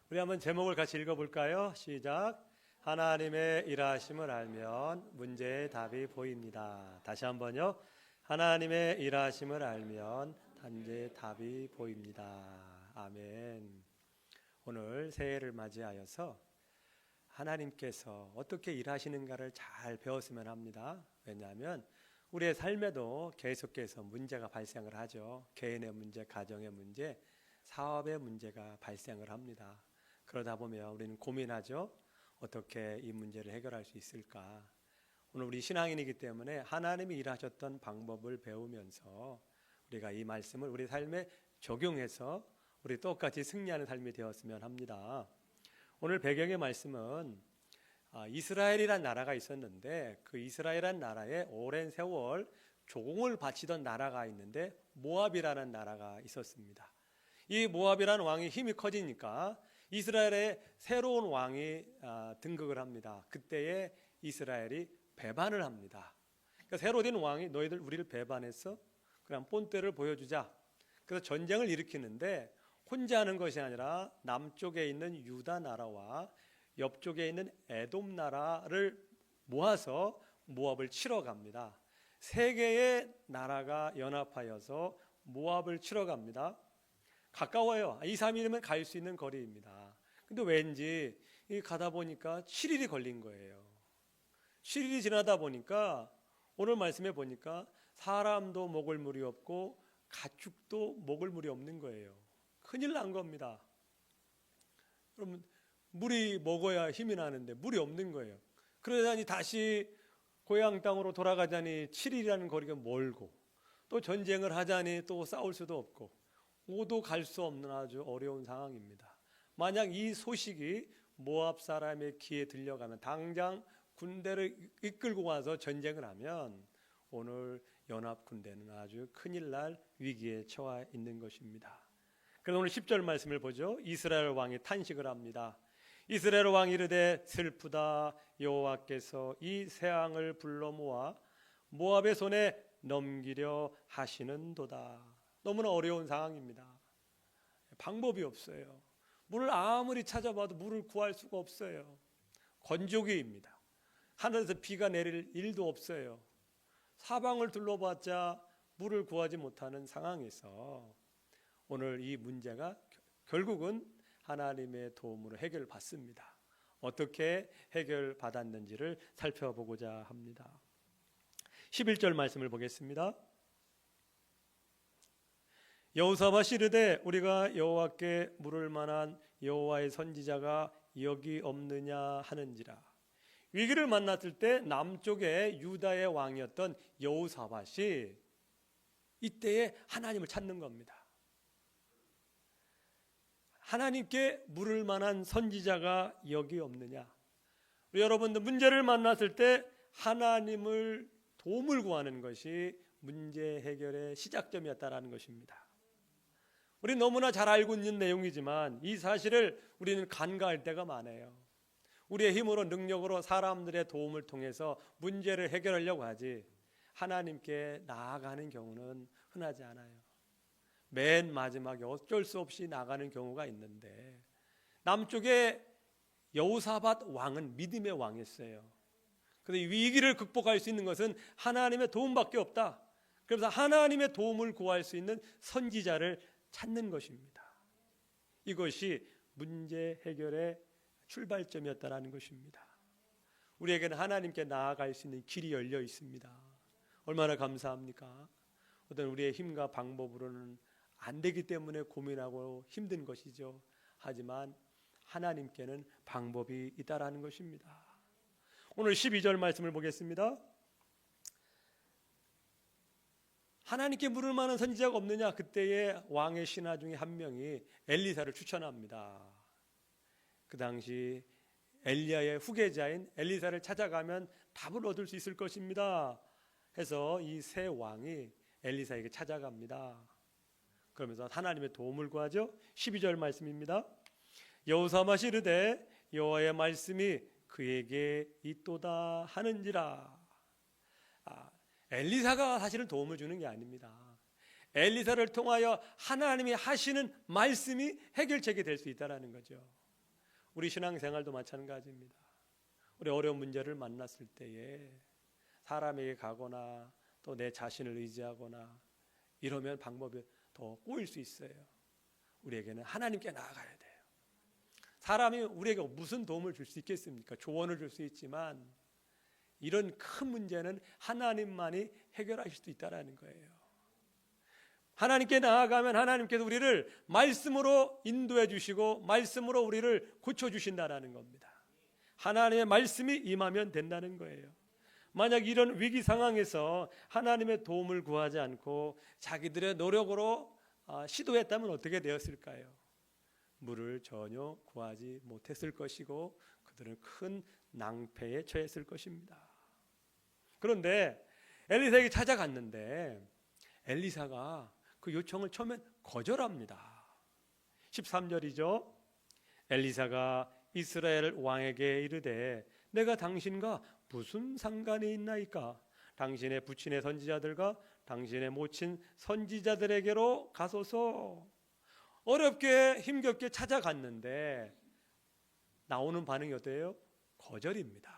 우리 한번 제목을 같이 읽어볼까요? 시작. 하나님의 일하심을 알면 문제의 답이 보입니다. 다시 한번요. 하나님의 일하심을 알면 문제의 답이 보입니다. 아멘. 오늘 새해를 맞이하여서 하나님께서 어떻게 일하시는가를 잘 배웠으면 합니다. 왜냐하면 우리의 삶에도 계속해서 문제가 발생을 하죠. 개인의 문제, 가정의 문제, 사업의 문제가 발생을 합니다. 그러다 보면 우리는 고민하죠. 어떻게 이 문제를 해결할 수 있을까? 오늘 우리 신앙인이기 때문에 하나님이 일하셨던 방법을 배우면서 우리가 이 말씀을 우리 삶에 적용해서 우리 똑같이 승리하는 삶이 되었으면 합니다. 오늘 배경의 말씀은 이스라엘이란 나라가 있었는데 그 이스라엘이란 나라에 오랜 세월 조공을 바치던 나라가 있는데 모압이라는 나라가 있었습니다. 이 모압이라는 왕이 힘이 커지니까 이스라엘에 새로운 왕이 등극을 합니다. 그때에 이스라엘이 배반을 합니다. 그러니까 새로 된 왕이 너희들 우리를 배반했어? 그럼 본때를 보여주자. 그래서 전쟁을 일으키는데 혼자 하는 것이 아니라 남쪽에 있는 유다 나라와 옆쪽에 있는 에돔 나라를 모아서 모압을 치러 갑니다. 세 개의 나라가 연합하여서 모압을 치러 갑니다. 가까워요. 2, 3일이면 갈 수 있는 거리입니다. 근데 왠지 가다 보니까 7일이 걸린 거예요. 7일이 지나다 보니까 오늘 말씀에 보니까 사람도 먹을 물이 없고 가축도 먹을 물이 없는 거예요. 큰일 난 겁니다. 그러면 물이 먹어야 힘이 나는데 물이 없는 거예요. 그러자니 다시 고향 땅으로 돌아가자니 7일이라는 거리가 멀고 또 전쟁을 하자니 또 싸울 수도 없고 오도 갈 수 없는 아주 어려운 상황입니다. 만약 이 소식이 모압 사람의 귀에 들려가면 당장 군대를 이끌고 와서 전쟁을 하면 오늘 연합 군대는 아주 큰일 날 위기에 처해 있는 것입니다. 그래서 오늘 10절 말씀을 보죠. 이스라엘 왕이 탄식을 합니다. 이스라엘 왕이 이르되 슬프다. 여호와께서 이 새 왕을 불러 모아 모압의 손에 넘기려 하시는도다. 너무나 어려운 상황입니다. 방법이 없어요. 물을 아무리 찾아봐도 물을 구할 수가 없어요. 건조기입니다. 하늘에서 비가 내릴 일도 없어요. 사방을 둘러봤자 물을 구하지 못하는 상황에서 오늘 이 문제가 결국은 하나님의 도움으로 해결받습니다. 어떻게 해결받았는지를 살펴보고자 합니다. 11절 말씀을 보겠습니다. 여호사밧이 이르되 우리가 여호와께 물을 만한 여호와의 선지자가 여기 없느냐 하는지라. 위기를 만났을 때 남쪽의 유다의 왕이었던 여호사밧이 이때에 하나님을 찾는 겁니다. 하나님께 물을 만한 선지자가 여기 없느냐. 우리 여러분들 문제를 만났을 때 하나님을 도움을 구하는 것이 문제 해결의 시작점이었다라는 것입니다. 우리는 너무나 잘 알고 있는 내용이지만 이 사실을 우리는 간과할 때가 많아요. 우리의 힘으로 능력으로 사람들의 도움을 통해서 문제를 해결하려고 하지 하나님께 나아가는 경우는 흔하지 않아요. 맨 마지막에 어쩔 수 없이 나가는 경우가 있는데 남쪽의 여호사밧 왕은 믿음의 왕이었어요. 그런데 위기를 극복할 수 있는 것은 하나님의 도움밖에 없다. 그래서 하나님의 도움을 구할 수 있는 선지자를 찾는 것입니다. 이것이 문제 해결의 출발점이었다는 것입니다. 우리에게는 하나님께 나아갈 수 있는 길이 열려 있습니다. 얼마나 감사합니까? 어떤 우리의 힘과 방법으로는 안 되기 때문에 고민하고 힘든 것이죠. 하지만 하나님께는 방법이 있다라는 것입니다. 오늘 12절 말씀을 보겠습니다. 하나님께 물을 만한 선지자가 없느냐. 그때의 왕의 신하 중에 한 명이 엘리사를 추천합니다. 그 당시 엘리야의 후계자인 엘리사를 찾아가면 답을 얻을 수 있을 것입니다 해서 이 새 왕이 엘리사에게 찾아갑니다. 그러면서 하나님의 도움을 구하죠. 12절 말씀입니다. 여호사밧이 이르되 여호와의 말씀이 그에게 있도다 하는지라. 엘리사가 사실은 도움을 주는 게 아닙니다. 엘리사를 통하여 하나님이 하시는 말씀이 해결책이 될 수 있다는 거죠. 우리 신앙생활도 마찬가지입니다. 우리 어려운 문제를 만났을 때에 사람에게 가거나 또 내 자신을 의지하거나 이러면 방법이 더 꼬일 수 있어요. 우리에게는 하나님께 나아가야 돼요. 사람이 우리에게 무슨 도움을 줄 수 있겠습니까? 조언을 줄 수 있지만 이런 큰 문제는 하나님만이 해결하실 수 있다는 거예요. 하나님께 나아가면 하나님께서 우리를 말씀으로 인도해 주시고 말씀으로 우리를 고쳐주신다는 겁니다. 하나님의 말씀이 임하면 된다는 거예요. 만약 이런 위기 상황에서 하나님의 도움을 구하지 않고 자기들의 노력으로 시도했다면 어떻게 되었을까요? 물을 전혀 구하지 못했을 것이고 그들은 큰 낭패에 처했을 것입니다. 그런데 엘리사에게 찾아갔는데 엘리사가 그 요청을 처음엔 거절합니다. 13절이죠. 엘리사가 이스라엘 왕에게 이르되 내가 당신과 무슨 상관이 있나이까? 당신의 부친의 선지자들과 당신의 모친 선지자들에게로 가소서. 어렵게 힘겹게 찾아갔는데 나오는 반응이 어때요? 거절입니다.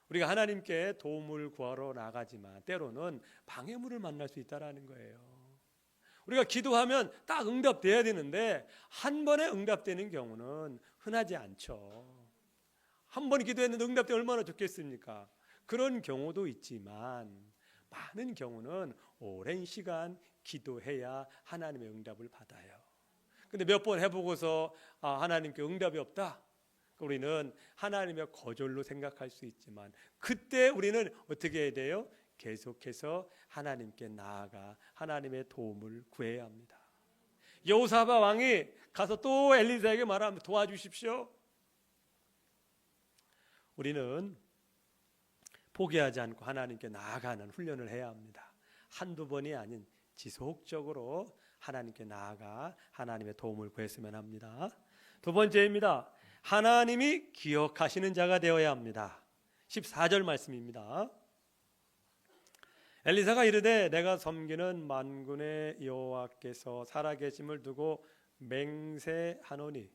우리가 하나님께 도움을 구하러 나가지만 때로는 방해물을 만날 수 있다는 거예요. 우리가 기도하면 딱 응답돼야 되는데 한 번에 응답되는 경우는 흔하지 않죠. 한 번 기도했는데 응답되면 얼마나 좋겠습니까? 그런 경우도 있지만 많은 경우는 오랜 시간 기도해야 하나님의 응답을 받아요. 근데 몇 번 해보고서 하나님께 응답이 없다? 우리는 하나님의 거절로 생각할 수 있지만 그때 우리는 어떻게 해야 돼요? 계속해서 하나님께 나아가 하나님의 도움을 구해야 합니다. 여호사밧 왕이 가서 또 엘리사에게 말합니다. 도와주십시오. 우리는 포기하지 않고 하나님께 나아가는 훈련을 해야 합니다. 한두 번이 아닌 지속적으로 하나님께 나아가 하나님의 도움을 구했으면 합니다. 두 번째입니다. 하나님이 기억하시는 자가 되어야 합니다. 14절 말씀입니다. 엘리사가 이르되 내가 섬기는 만군의 여호와께서 살아계심을 두고 맹세하노니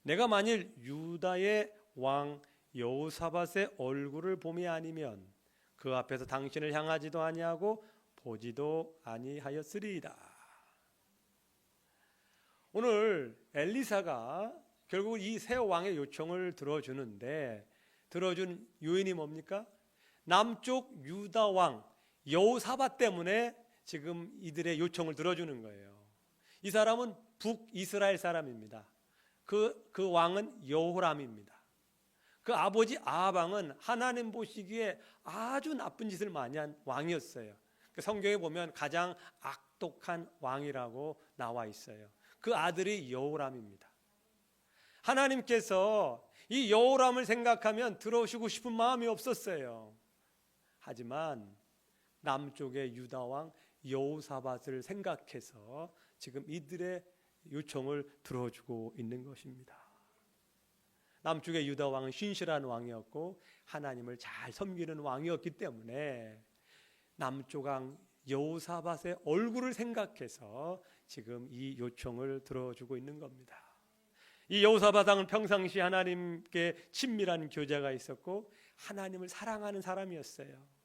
내가 만일 유다의 왕 여호사밧의 얼굴을 봄이 아니면 그 앞에서 당신을 향하지도 아니하고 보지도 아니하였으리이다. 오늘 엘리사가 결국 이 새 왕의 요청을 들어주는데 들어준 요인이 뭡니까? 남쪽 유다 왕 여호사밧 때문에 지금 이들의 요청을 들어주는 거예요. 이 사람은 북이스라엘 사람입니다. 그 왕은 여호람입니다. 그 아버지 아합 왕은 하나님 보시기에 아주 나쁜 짓을 많이 한 왕이었어요. 성경에 보면 가장 악독한 왕이라고 나와 있어요. 그 아들이 여호람입니다. 하나님께서 이 여호람을 생각하면 들어오시고 싶은 마음이 없었어요. 하지만 남쪽의 유다 왕 여호사밧을 생각해서 지금 이들의 요청을 들어주고 있는 것입니다. 남쪽의 유다 왕은 신실한 왕이었고 하나님을 잘 섬기는 왕이었기 때문에 남쪽 왕 여호사밧의 얼굴을 생각해서 지금 이 요청을 들어주고 있는 겁니다. 이 여호사밧 왕은 평상시 하나님께 친밀한 교제가 있었고 하나님을 사랑하는 사람이었어요.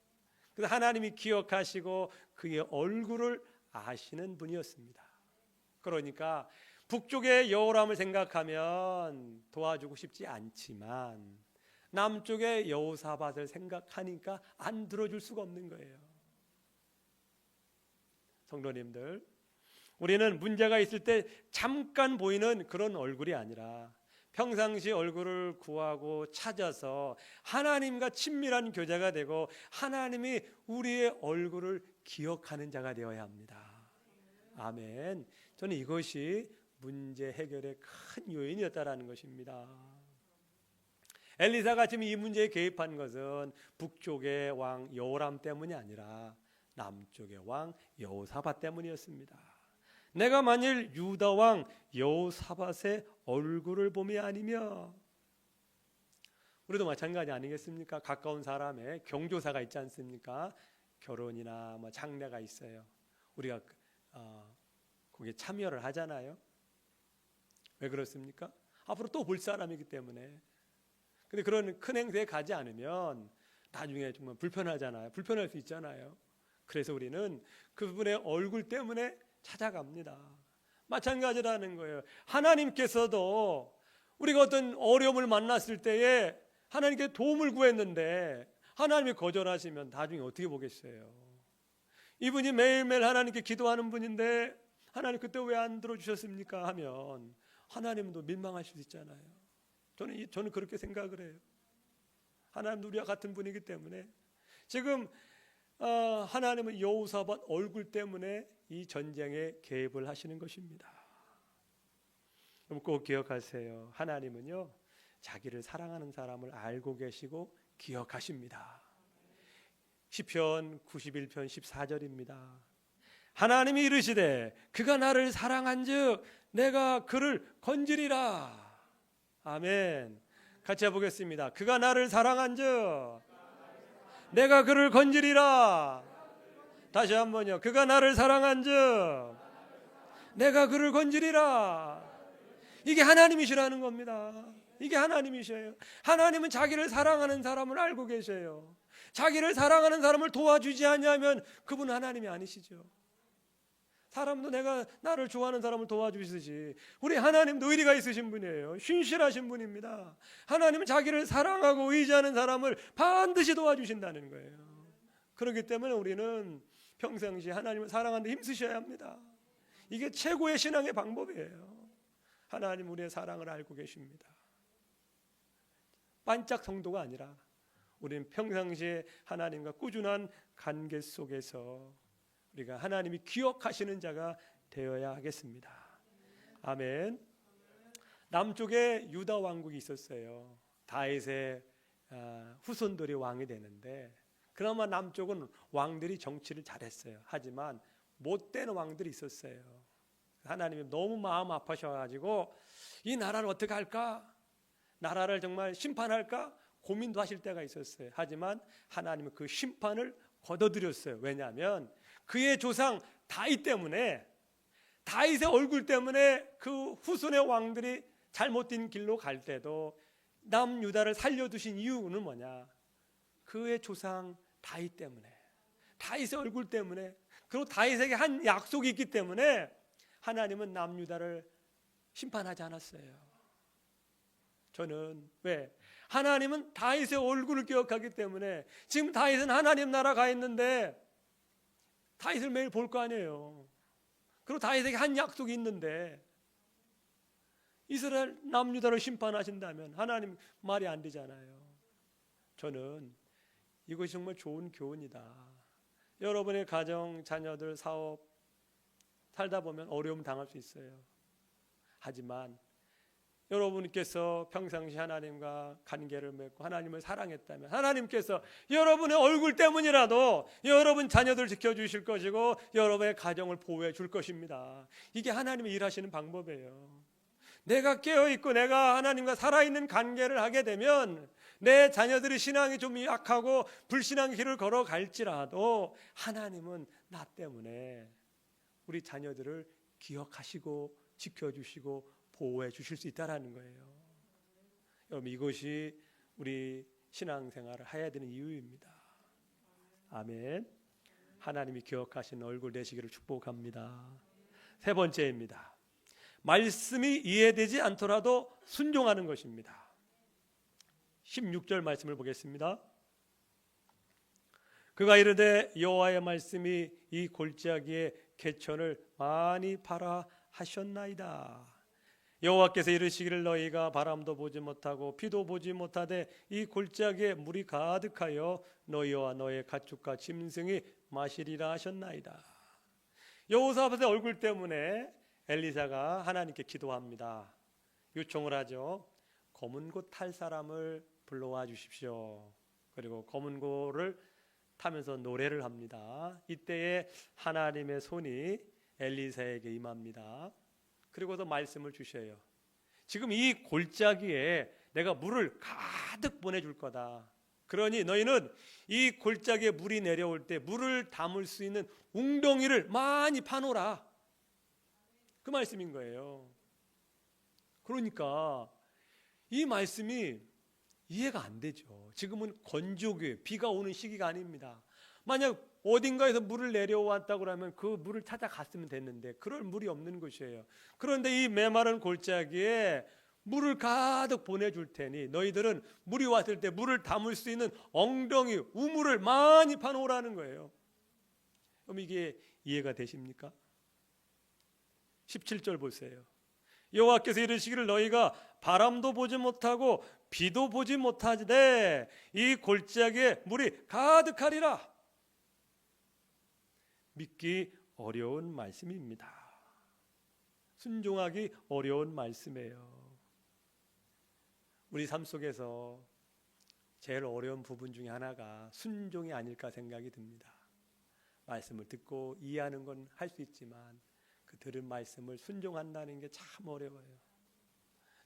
그래서 하나님이 기억하시고 그의 얼굴을 아시는 분이었습니다. 그러니까 북쪽의 여호람을 생각하면 도와주고 싶지 않지만 남쪽의 여호사밧을 생각하니까 안 들어줄 수가 없는 거예요. 성도님들, 우리는 문제가 있을 때 잠깐 보이는 그런 얼굴이 아니라 평상시 얼굴을 구하고 찾아서 하나님과 친밀한 교제가 되고 하나님이 우리의 얼굴을 기억하는 자가 되어야 합니다. 아멘. 저는 이것이 문제 해결의 큰 요인이었다라는 것입니다. 엘리사가 지금 이 문제에 개입한 것은 북쪽의 왕 여호람 때문이 아니라 남쪽의 왕 여호사밧 때문이었습니다. 내가 만일 유다 왕 여호사밧의 얼굴을 봄이 아니며, 우리도 마찬가지 아니겠습니까? 가까운 사람의 경조사가 있지 않습니까? 결혼이나 장례가 있어요. 우리가 거기에 참여를 하잖아요. 왜 그렇습니까? 앞으로 또 볼 사람이기 때문에. 근데 그런 큰 행세에 가지 않으면 나중에 정말 불편하잖아요. 불편할 수 있잖아요. 그래서 우리는 그분의 얼굴 때문에 찾아갑니다. 마찬가지라는 거예요. 하나님께서도 우리가 어떤 어려움을 만났을 때에 하나님께 도움을 구했는데 하나님이 거절하시면 나중에 어떻게 보겠어요? 이분이 매일매일 하나님께 기도하는 분인데 하나님 그때 왜 안 들어주셨습니까? 하면 하나님도 민망하실 수 있잖아요. 저는 그렇게 생각을 해요. 하나님도 우리와 같은 분이기 때문에 지금 하나님은 여호사밧 얼굴 때문에 이 전쟁에 개입을 하시는 것입니다. 여러분 꼭 기억하세요. 하나님은요 자기를 사랑하는 사람을 알고 계시고 기억하십니다. 시편 91편 14절입니다. 하나님이 이르시되 그가 나를 사랑한즉 내가 그를 건지리라. 아멘. 같이 해보겠습니다. 그가 나를 사랑한즉 내가 그를 건지리라. 다시 한번요. 그가 나를 사랑한즉 내가 그를 건지리라. 이게 하나님이시라는 겁니다. 이게 하나님이셔요. 하나님은 자기를 사랑하는 사람을 알고 계셔요. 자기를 사랑하는 사람을 도와주지 않냐면 그분 하나님이 아니시죠. 사람도 내가 나를 좋아하는 사람을 도와주시듯이 우리 하나님도 의리가 있으신 분이에요. 신실하신 분입니다. 하나님은 자기를 사랑하고 의지하는 사람을 반드시 도와주신다는 거예요. 그렇기 때문에 우리는 평상시에 하나님을 사랑하는 데 힘쓰셔야 합니다. 이게 최고의 신앙의 방법이에요. 하나님 우리의 사랑을 알고 계십니다. 반짝 성도가 아니라 우리는 평상시에 하나님과 꾸준한 관계 속에서 우리가 하나님이 기억하시는 자가 되어야 하겠습니다. 아멘. 남쪽에 유다 왕국이 있었어요. 다윗의 후손들이 왕이 되는데 그나마 남쪽은 왕들이 정치를 잘했어요. 하지만 못된 왕들이 있었어요. 하나님이 너무 마음 아파셔가지고 이 나라를 어떻게 할까? 나라를 정말 심판할까? 고민도 하실 때가 있었어요. 하지만 하나님은 그 심판을 거둬들였어요. 왜냐하면 그의 조상 다윗 때문에, 다윗의 얼굴 때문에 그 후손의 왕들이 잘못된 길로 갈 때도 남유다를 살려두신 이유는 뭐냐? 그의 조상 다윗 때문에, 다윗의 얼굴 때문에, 그리고 다윗에게 한 약속이 있기 때문에 하나님은 남유다를 심판하지 않았어요. 저는 왜? 하나님은 다윗의 얼굴을 기억하기 때문에 지금 다윗은 하나님 나라 가 있는데 다윗을 매일 볼 거 아니에요. 그리고 다윗에게 한 약속이 있는데 이스라엘 남유다를 심판하신다면 하나님 말이 안 되잖아요. 저는 이것이 정말 좋은 교훈이다. 여러분의 가정, 자녀들, 사업 살다 보면 어려움 당할 수 있어요. 하지만 여러분께서 평상시 하나님과 관계를 맺고 하나님을 사랑했다면 하나님께서 여러분의 얼굴 때문이라도 여러분 자녀들 지켜주실 것이고 여러분의 가정을 보호해 줄 것입니다. 이게 하나님이 일하시는 방법이에요. 내가 깨어있고 내가 하나님과 살아있는 관계를 하게 되면 내 자녀들의 신앙이 좀 약하고 불신앙의 길을 걸어갈지라도 하나님은 나 때문에 우리 자녀들을 기억하시고 지켜주시고 보호해 주실 수 있다는 거예요. 여러분 이것이 우리 신앙생활을 해야 되는 이유입니다. 아멘. 하나님이 기억하시는 얼굴 되시기를 축복합니다. 세 번째입니다. 말씀이 이해되지 않더라도 순종하는 것입니다. 16절 말씀을 보겠습니다. 그가 이르되 여호와의 말씀이 이 골짜기에 개천을 많이 발하 하셨나이다. 여호와께서 이르시기를 너희가 바람도 보지 못하고 비도 보지 못하되 이 골짜기에 물이 가득하여 너희와 너의 가축과 짐승이 마시리라 하셨나이다. 여호사밧의 얼굴 때문에 엘리사가 하나님께 기도합니다. 요청을 하죠. 검은 고 탈 사람을 불러와 주십시오. 그리고 검은 고를 타면서 노래를 합니다. 이때에 하나님의 손이 엘리사에게 임합니다. 그리고서 말씀을 주셔요. 지금 이 골짜기에 내가 물을 가득 보내줄 거다. 그러니 너희는 이 골짜기에 물이 내려올 때 물을 담을 수 있는 웅덩이를 많이 파놓으라. 그 말씀인 거예요. 그러니까 이 말씀이 이해가 안 되죠. 지금은 건조기, 비가 오는 시기가 아닙니다. 만약 어딘가에서 물을 내려왔다고 하면 그 물을 찾아갔으면 됐는데 그럴 물이 없는 곳이에요. 그런데 이 메마른 골짜기에 물을 가득 보내줄 테니 너희들은 물이 왔을 때 물을 담을 수 있는 엉덩이, 우물을 많이 파놓으라는 거예요. 그럼 이게 이해가 되십니까? 17절 보세요. 여호와께서 이르시기를 너희가 바람도 보지 못하고 비도 보지 못하되 이 골짜기에 물이 가득하리라. 믿기 어려운 말씀입니다. 순종하기 어려운 말씀이에요. 우리 삶 속에서 제일 어려운 부분 중에 하나가 순종이 아닐까 생각이 듭니다. 말씀을 듣고 이해하는 건 할 수 있지만 그 들은 말씀을 순종한다는 게 참 어려워요.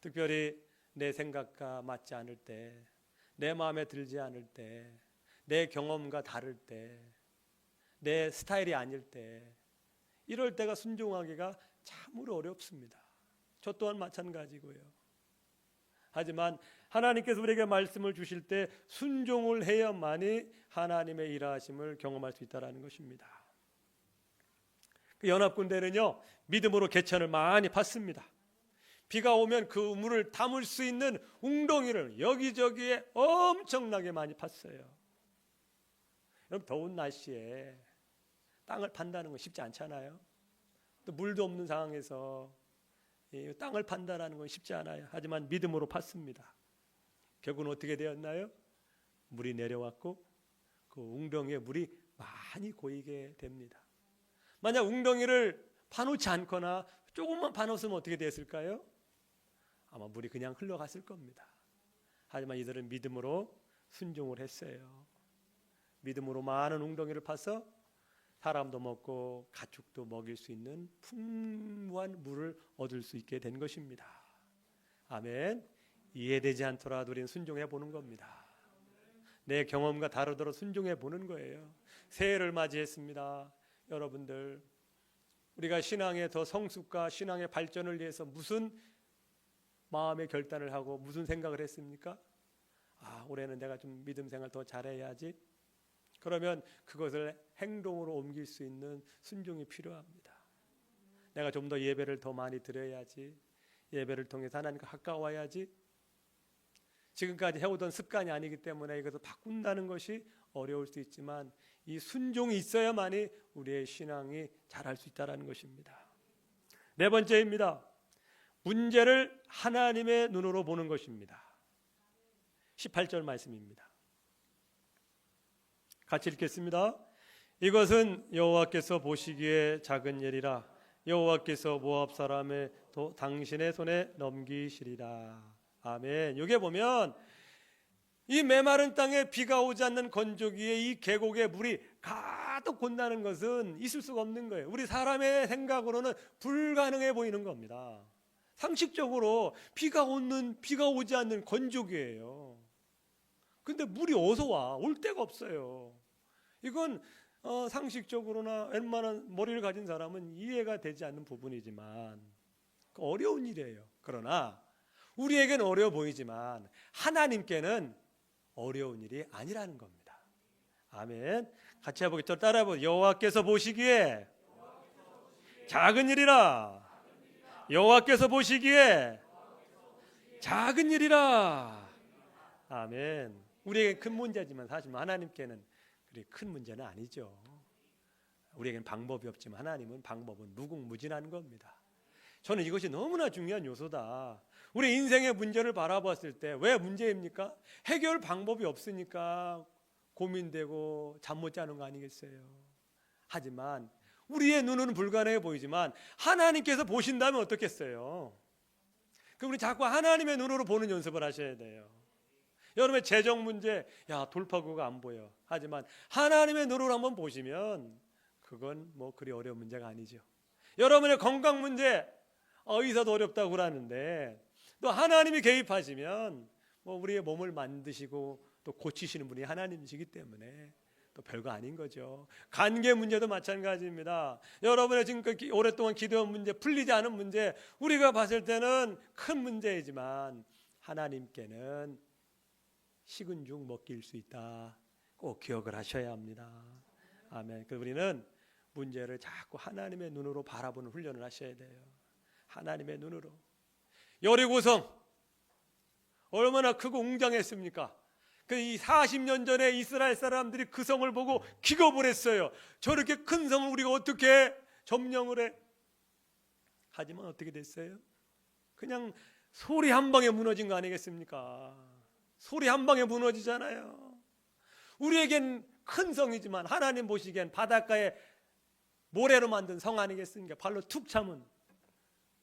특별히 내 생각과 맞지 않을 때, 내 마음에 들지 않을 때, 내 경험과 다를 때, 내 스타일이 아닐 때, 이럴 때가 순종하기가 참으로 어렵습니다. 저 또한 마찬가지고요. 하지만 하나님께서 우리에게 말씀을 주실 때 순종을 해야만이 하나님의 일하심을 경험할 수 있다는 것입니다. 그 연합군대는요, 믿음으로 개천을 많이 팠습니다. 비가 오면 그 물을 담을 수 있는 웅덩이를 여기저기에 엄청나게 많이 팠어요. 여러분, 더운 날씨에 땅을 판다는 건 쉽지 않잖아요. 또 물도 없는 상황에서 땅을 판다는 건 쉽지 않아요. 하지만 믿음으로 팠습니다. 결국은 어떻게 되었나요? 물이 내려왔고 그 웅덩이에 물이 많이 고이게 됩니다. 만약 웅덩이를 파놓지 않거나 조금만 파놓으면 어떻게 됐을까요? 아마 물이 그냥 흘러갔을 겁니다. 하지만 이들은 믿음으로 순종을 했어요. 믿음으로 많은 웅덩이를 파서 사람도 먹고 가축도 먹일 수 있는 풍부한 물을 얻을 수 있게 된 것입니다. 아멘. 이해되지 않더라도 우리는 순종해 보는 겁니다. 내 경험과 다르더라도 순종해 보는 거예요. 새해를 맞이했습니다. 여러분들, 우리가 신앙의 더 성숙과 신앙의 발전을 위해서 무슨 마음의 결단을 하고 무슨 생각을 했습니까? 올해는 내가 좀 믿음 생활 더 잘해야지. 그러면 그것을 행동으로 옮길 수 있는 순종이 필요합니다. 내가 좀 더 예배를 더 많이 드려야지. 예배를 통해서 하나님과 가까워야지. 지금까지 해오던 습관이 아니기 때문에 이것을 바꾼다는 것이 어려울 수 있지만 이 순종이 있어야만이 우리의 신앙이 자랄 수 있다는 것입니다. 네 번째입니다. 문제를 하나님의 눈으로 보는 것입니다. 18절 말씀입니다. 같이 읽겠습니다. 이것은 여호와께서 보시기에 작은 일이라 여호와께서 모압 사람의 당신의 손에 넘기시리라. 아멘. 여기 보면 이 메마른 땅에 비가 오지 않는 건조기에 이 계곡에 물이 가득 곤다는 것은 있을 수가 없는 거예요. 우리 사람의 생각으로는 불가능해 보이는 겁니다. 상식적으로 비가 오지 않는 건조기예요. 근데 물이 어디서 와? 올 데가 없어요. 이건 상식적으로나 웬만한 머리를 가진 사람은 이해가 되지 않는 부분이지만 어려운 일이에요. 그러나 우리에게는 어려워 보이지만 하나님께는 어려운 일이 아니라는 겁니다. 아멘. 같이 해보겠죠. 따라 해보세요. 여호와께서 보시기에 작은 일이라. 여호와께서 보시기에 작은 일이라. 아멘. 우리에게는 큰 문제지만 사실 하나님께는 그리 큰 문제는 아니죠. 우리에게는 방법이 없지만 하나님은 방법은 무궁무진한 겁니다. 저는 이것이 너무나 중요한 요소다. 우리 인생의 문제를 바라봤을 때 왜 문제입니까? 해결 방법이 없으니까 고민되고 잠 못 자는 거 아니겠어요? 하지만 우리의 눈은 불가능해 보이지만 하나님께서 보신다면 어떻겠어요? 그럼 우리 자꾸 하나님의 눈으로 보는 연습을 하셔야 돼요. 여러분의 재정 문제, 돌파구가 안 보여. 하지만 하나님의 눈으로 한번 보시면 그건 뭐 그리 어려운 문제가 아니죠. 여러분의 건강 문제, 의사도 어렵다고 그러는데 또 하나님이 개입하시면 뭐 우리의 몸을 만드시고 또 고치시는 분이 하나님이시기 때문에 또 별거 아닌 거죠. 관계 문제도 마찬가지입니다. 여러분의 지금까지 오랫동안 기도한 문제, 풀리지 않은 문제, 우리가 봤을 때는 큰 문제이지만 하나님께는 식은 죽 먹기일 수 있다. 꼭 기억을 하셔야 합니다. 아멘. 그 우리는 문제를 자꾸 하나님의 눈으로 바라보는 훈련을 하셔야 돼요. 하나님의 눈으로. 여리고성 얼마나 크고 웅장했습니까? 그 이 40년 전에 이스라엘 사람들이 그 성을 보고 기겁을 했어요. 저렇게 큰 성을 우리가 어떻게 점령을 해? 하지만 어떻게 됐어요? 그냥 소리 한 방에 무너진 거 아니겠습니까? 소리 한 방에 무너지잖아요. 우리에겐 큰 성이지만 하나님 보시기엔 바닷가에 모래로 만든 성 아니겠습니까? 발로 툭 차면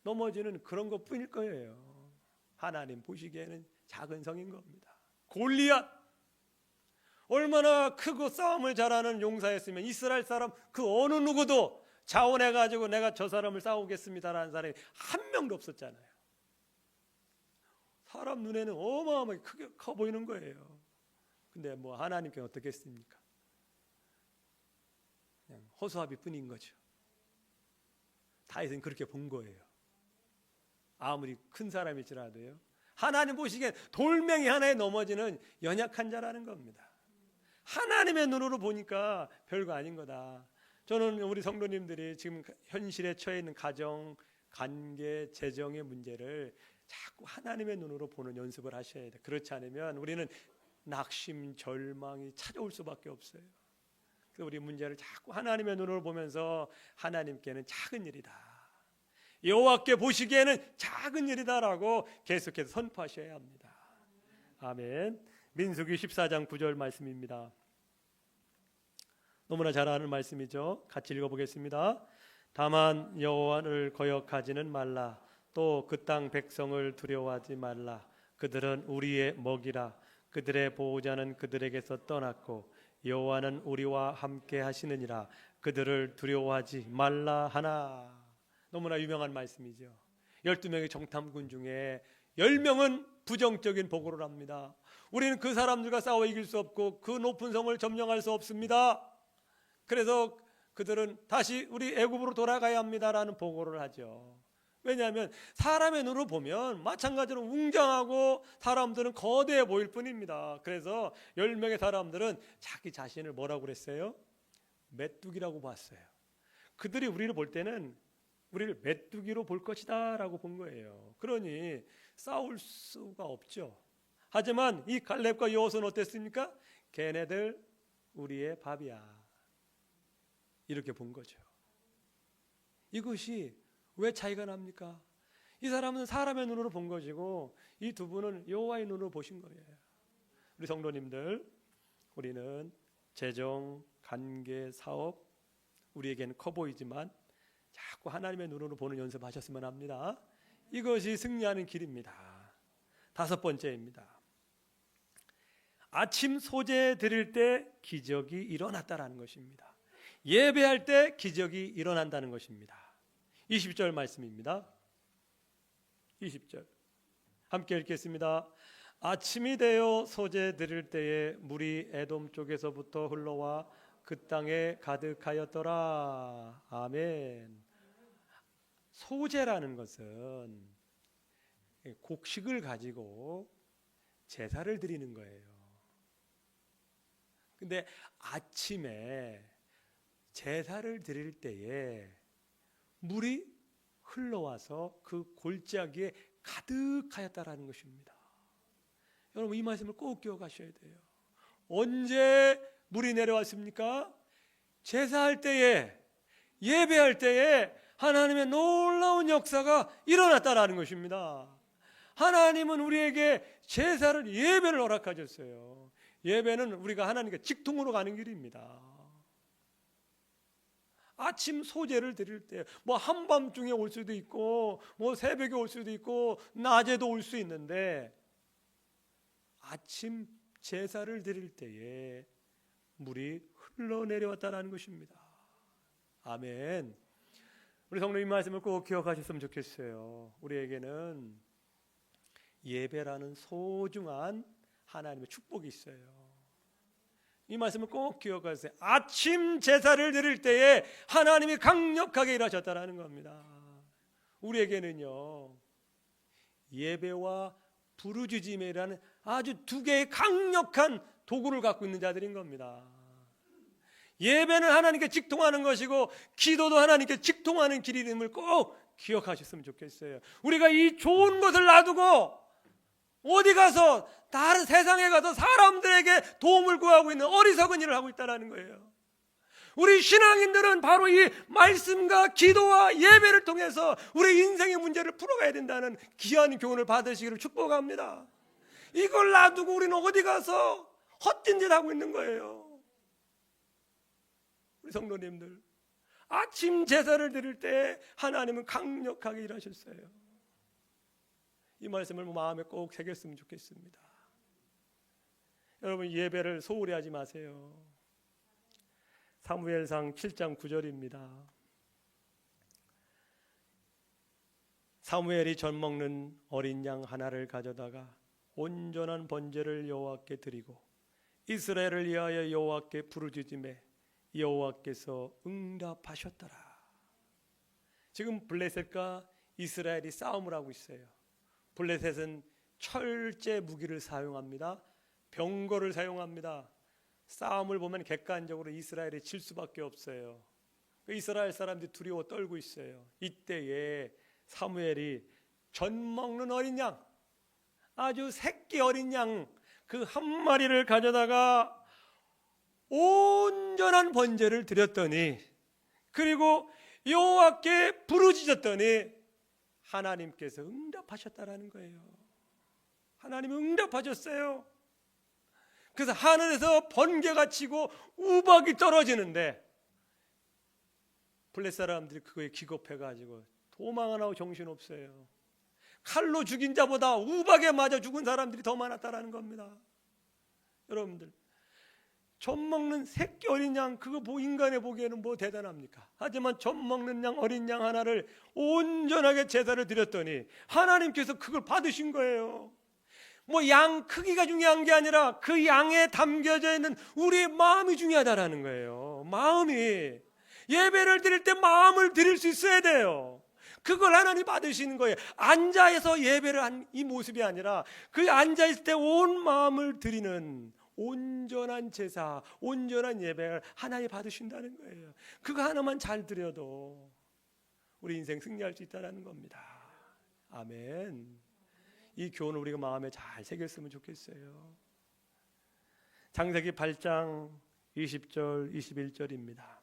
넘어지는 그런 것 뿐일 거예요. 하나님 보시기에는 작은 성인 겁니다. 골리앗 얼마나 크고 싸움을 잘하는 용사였으면 이스라엘 사람 그 어느 누구도 자원해가지고 내가 저 사람을 싸우겠습니다라는 사람이 한 명도 없었잖아요. 사람 눈에는 어마어마하게 크게 커 보이는 거예요. 근데 뭐 하나님께 어떻게 했습니까? 그냥 허수아비 뿐인 거죠. 다윗은 그렇게 본 거예요. 아무리 큰 사람일지라도요. 하나님 보시기엔 돌멩이 하나에 넘어지는 연약한 자라는 겁니다. 하나님의 눈으로 보니까 별거 아닌 거다. 저는 우리 성도님들이 지금 현실에 처해 있는 가정, 관계, 재정의 문제를 자꾸 하나님의 눈으로 보는 연습을 하셔야 돼요. 그렇지 않으면 우리는 낙심, 절망이 찾아올 수밖에 없어요. 그래서 우리 문제를 자꾸 하나님의 눈으로 보면서 하나님께는 작은 일이다, 여호와께 보시기에는 작은 일이다라고 계속해서 선포하셔야 합니다. 아멘. 민수기 14장 9절 말씀입니다. 너무나 잘 아는 말씀이죠. 같이 읽어보겠습니다. 다만 여호와를 거역하지는 말라. 또 그 땅 백성을 두려워하지 말라. 그들은 우리의 먹이라. 그들의 보호자는 그들에게서 떠났고 여호와는 우리와 함께 하시느니라. 그들을 두려워하지 말라 하나. 너무나 유명한 말씀이죠. 12명의 정탐군 중에 10명은 부정적인 보고를 합니다. 우리는 그 사람들과 싸워 이길 수 없고 그 높은 성을 점령할 수 없습니다. 그래서 그들은 다시 우리 애굽으로 돌아가야 합니다라는 보고를 하죠. 왜냐하면 사람의 눈으로 보면 마찬가지로 웅장하고 사람들은 거대해 보일 뿐입니다. 그래서 10명의 사람들은 자기 자신을 뭐라고 그랬어요? 메뚜기라고 봤어요. 그들이 우리를 볼 때는 우리를 메뚜기로 볼 것이다 라고 본 거예요. 그러니 싸울 수가 없죠. 하지만 이 갈렙과 여호수아는 어땠습니까? 걔네들 우리의 밥이야, 이렇게 본 거죠. 이것이 왜 차이가 납니까? 이 사람은 사람의 눈으로 본 것이고 이 두 분은 여호와의 눈으로 보신 거예요. 우리 성도님들, 우리는 재정, 관계, 사업 우리에게는 커 보이지만 자꾸 하나님의 눈으로 보는 연습하셨으면 합니다. 이것이 승리하는 길입니다. 5번째입니다. 아침 소재 드릴 때 기적이 일어났다라는 것입니다. 예배할 때 기적이 일어난다는 것입니다. 20절 말씀입니다. 20절 함께 읽겠습니다. 아침이 되어 소재 드릴 때에 물이 에돔 쪽에서부터 흘러와 그 땅에 가득하였더라. 아멘. 소재라는 것은 곡식을 가지고 제사를 드리는 거예요. 근데 아침에 제사를 드릴 때에 물이 흘러와서 그 골짜기에 가득하였다라는 것입니다. 여러분 이 말씀을 꼭 기억하셔야 돼요. 언제 물이 내려왔습니까? 제사할 때에, 예배할 때에 하나님의 놀라운 역사가 일어났다라는 것입니다. 하나님은 우리에게 제사를, 예배를 허락하셨어요. 예배는 우리가 하나님께 직통으로 가는 길입니다. 아침 소재를 드릴 때 뭐 한밤중에 올 수도 있고 뭐 새벽에 올 수도 있고 낮에도 올 수 있는데 아침 제사를 드릴 때에 물이 흘러내려왔다는 것입니다. 아멘. 우리 성도님 말씀을 꼭 기억하셨으면 좋겠어요. 우리에게는 예배라는 소중한 하나님의 축복이 있어요. 이 말씀을 꼭 기억하세요. 아침 제사를 드릴 때에 하나님이 강력하게 일하셨다는 겁니다. 우리에게는요, 예배와 부르짖음이라는 아주 두 개의 강력한 도구를 갖고 있는 자들인 겁니다. 예배는 하나님께 직통하는 것이고 기도도 하나님께 직통하는 길임을 꼭 기억하셨으면 좋겠어요. 우리가 이 좋은 것을 놔두고 어디 가서 다른 세상에 가서 사람들에게 도움을 구하고 있는 어리석은 일을 하고 있다는 거예요. 우리 신앙인들은 바로 이 말씀과 기도와 예배를 통해서 우리 인생의 문제를 풀어가야 된다는 귀한 교훈을 받으시기를 축복합니다. 이걸 놔두고 우리는 어디 가서 헛된 짓 하고 있는 거예요. 우리 성도님들, 아침 제사를 드릴 때 하나님은 강력하게 일하셨어요. 이 말씀을 마음에 꼭 새겼으면 좋겠습니다. 여러분, 예배를 소홀히 하지 마세요. 사무엘상 7장 9절입니다. 사무엘이 젖 먹는 어린 양 하나를 가져다가 온전한 번제를 여호와께 드리고 이스라엘을 위하여 여호와께 부르짖음에 여호와께서 응답하셨더라. 지금 블레셋과 이스라엘이 싸움을 하고 있어요. 블레셋은 철제 무기를 사용합니다. 병거를 사용합니다. 싸움을 보면 객관적으로 이스라엘이 질 수밖에 없어요. 이스라엘 사람들이 두려워 떨고 있어요. 이때에 사무엘이 젖 먹는 어린 양, 아주 새끼 어린 양 그 한 마리를 가져다가 온전한 번제를 드렸더니, 그리고 여호와께 부르짖었더니 하나님께서 응답하셨다라는 거예요. 하나님이 응답하셨어요. 그래서 하늘에서 번개가 치고 우박이 떨어지는데 블레셋 사람들이 그거에 기겁해가지고 도망 안 하고 정신없어요. 칼로 죽인 자보다 우박에 맞아 죽은 사람들이 더 많았다라는 겁니다. 여러분들, 젖 먹는 새끼 어린 양, 그거 인간의 보기에는 뭐 대단합니까? 하지만 젖 먹는 양 어린 양 하나를 온전하게 제사를 드렸더니 하나님께서 그걸 받으신 거예요. 뭐 양 크기가 중요한 게 아니라 그 양에 담겨져 있는 우리의 마음이 중요하다라는 거예요. 마음이, 예배를 드릴 때 마음을 드릴 수 있어야 돼요. 그걸 하나님 받으시는 거예요. 앉아서 예배를 한 이 모습이 아니라 그 앉아있을 때 온 마음을 드리는 온전한 제사, 온전한 예배를 하나님 받으신다는 거예요. 그거 하나만 잘 드려도 우리 인생 승리할 수 있다는 겁니다. 아멘. 이 교훈을 우리가 마음에 잘 새겼으면 좋겠어요. 창세기 8장 20절 21절입니다.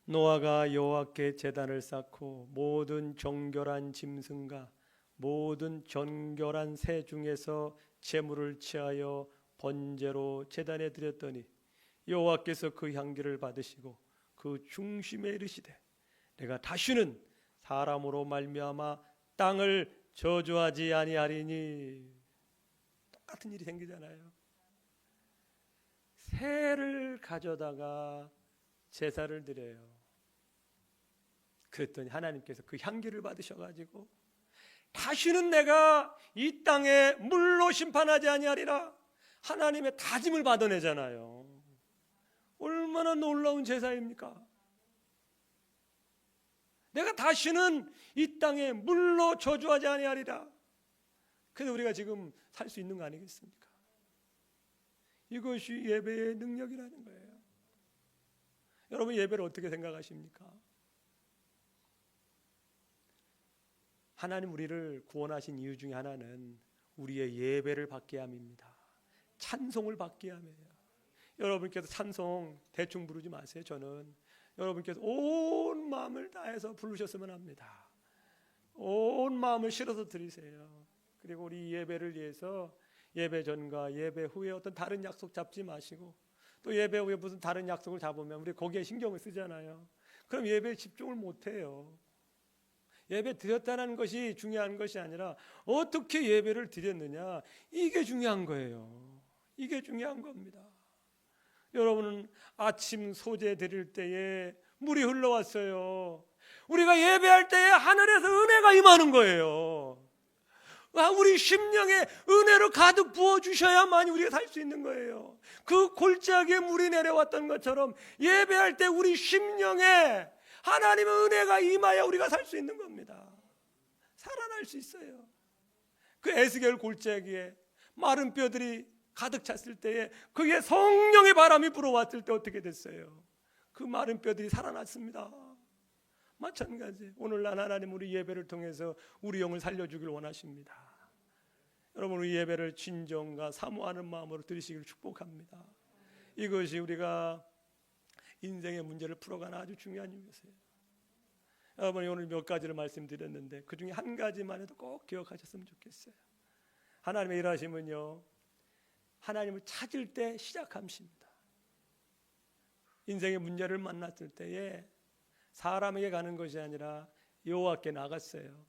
노아가 여호와께 제단을 쌓고 모든 정결한 짐승과 모든 정결한 새 중에서 제물을 취하여 번제로 제단에 드렸더니 여호와께서 그 향기를 받으시고 그 중심에 이르시되 내가 다시는 사람으로 말미암아 땅을 저주하지 아니하리니. 똑같은 일이 생기잖아요. 새를 가져다가 제사를 드려요. 그랬더니 하나님께서 그 향기를 받으셔가지고 다시는 내가 이 땅에 물로 심판하지 아니하리라. 하나님의 다짐을 받아내잖아요. 얼마나 놀라운 제사입니까? 내가 다시는 이 땅에 물로 저주하지 아니하리라. 그래서 우리가 지금 살 수 있는 거 아니겠습니까? 이것이 예배의 능력이라는 거예요. 여러분, 예배를 어떻게 생각하십니까? 하나님 우리를 구원하신 이유 중에 하나는 우리의 예배를 받게 함입니다. 찬송을 받게 함이에요. 여러분께서 찬송 대충 부르지 마세요. 저는 여러분께서 온 마음을 다해서 부르셨으면 합니다. 온 마음을 실어서 드리세요. 그리고 우리 예배를 위해서 예배 전과 예배 후에 어떤 다른 약속 잡지 마시고, 또 예배 후에 무슨 다른 약속을 잡으면 우리 거기에 신경을 쓰잖아요. 그럼 예배에 집중을 못해요. 예배 드렸다는 것이 중요한 것이 아니라 어떻게 예배를 드렸느냐, 이게 중요한 거예요. 이게 중요한 겁니다. 여러분은 아침 소제 드릴 때에 물이 흘러왔어요. 우리가 예배할 때에 하늘에서 은혜가 임하는 거예요. 우리 심령에 은혜로 가득 부어주셔야만 우리가 살 수 있는 거예요. 그 골짜기에 물이 내려왔던 것처럼 예배할 때 우리 심령에 하나님의 은혜가 임하여 우리가 살 수 있는 겁니다. 살아날 수 있어요. 그 에스겔 골짜기에 마른 뼈들이 가득 찼을 때에 그게 성령의 바람이 불어왔을 때 어떻게 됐어요? 그 마른 뼈들이 살아났습니다. 마찬가지 오늘날 하나님 우리 예배를 통해서 우리 영을 살려주길 원하십니다. 여러분 우리 예배를 진정과 사모하는 마음으로 드리시길 축복합니다. 이것이 우리가 인생의 문제를 풀어가는 아주 중요한 이유였어요. 여러분이 오늘 몇 가지를 말씀드렸는데 그 중에 한 가지만 해도 꼭 기억하셨으면 좋겠어요. 하나님의 일하심은요, 하나님을 찾을 때 시작함입니다. 인생의 문제를 만났을 때에 사람에게 가는 것이 아니라 여호와께 나갔어요.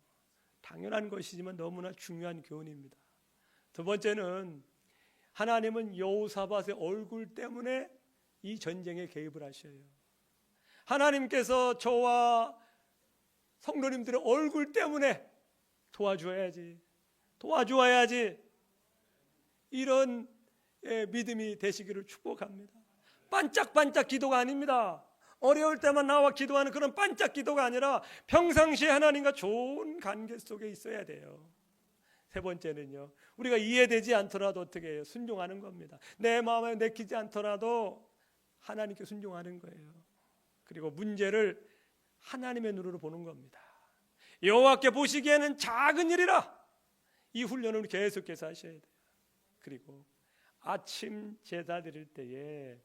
당연한 것이지만 너무나 중요한 교훈입니다. 두 번째는 하나님은 여호사밧의 얼굴 때문에 이 전쟁에 개입을 하셔요. 하나님께서 저와 성도님들의 얼굴 때문에 도와줘야지, 이런 믿음이 되시기를 축복합니다. 반짝반짝 기도가 아닙니다. 어려울 때만 나와 기도하는 그런 반짝 기도가 아니라 평상시에 하나님과 좋은 관계 속에 있어야 돼요. 세 번째는요, 우리가 이해되지 않더라도 어떻게 해요? 순종하는 겁니다. 내 마음에 내키지 않더라도 하나님께 순종하는 거예요. 그리고 문제를 하나님의 눈으로 보는 겁니다. 여호와께 보시기에는 작은 일이라, 이 훈련을 계속해서 하셔야 돼요. 그리고 아침 제사 드릴 때에,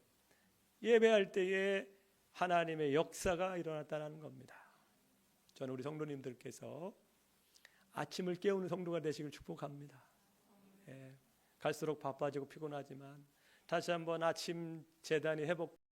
예배할 때에 하나님의 역사가 일어났다는 겁니다. 저는 우리 성도님들께서 아침을 깨우는 성도가 되시길 축복합니다. 갈수록 바빠지고 피곤하지만 다시 한번 아침 제단이 회복